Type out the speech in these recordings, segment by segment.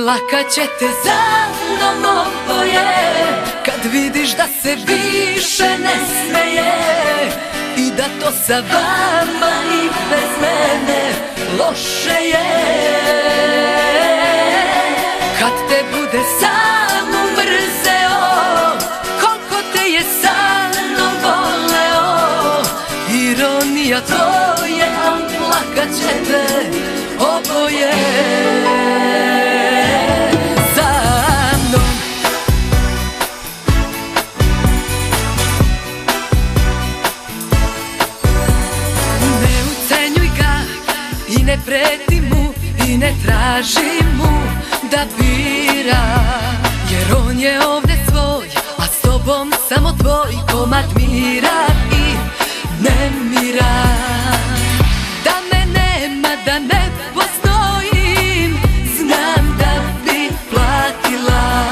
Plakat će te za mnom oboje kad vidiš da se više ne smeje i da to sa vama i bez mene loše je. Kad te bude samo mrzeo, koliko te je sa mnom voleo, ironija to je, al plakat ćete oboje. Ne preti mu i ne traži mu da bira, jer on je ovde svoj, a s tobom samo tvoj komad mira i nemira. Da me nema, da ne postojim, znam da bi platila,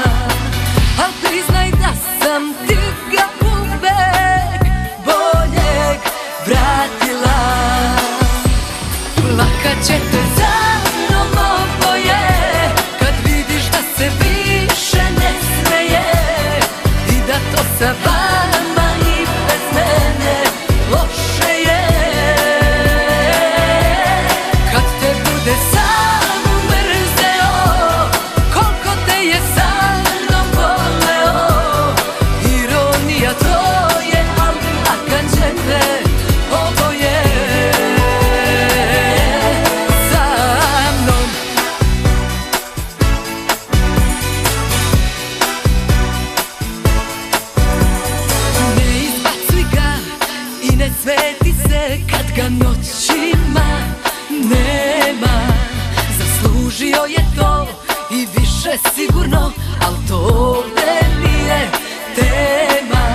al priznaj da sam ti ga uvek boljeg vratila. Plakat će te za mnom oboje kad vidiš da se više ne smeje i da to sa vama i bez mene loše je. Kad te bude samo mrzeo, koliko te je sa mnom voleo, ironija to je, al plakat će te oboje. Sveti se kad ga noćima nema, zaslužio je to i više sigurno, al to ovde nije tema.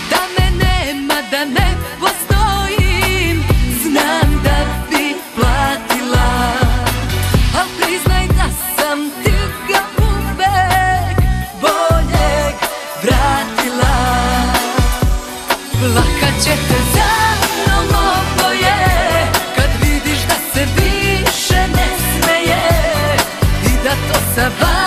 Da me nema, da ne postojim, znam da bi platila, al priznaj da sam ti ga uvek boljeg vratila. Plakat će te za mnom oboje kad vidiš da se više ne smeje i da to sa vama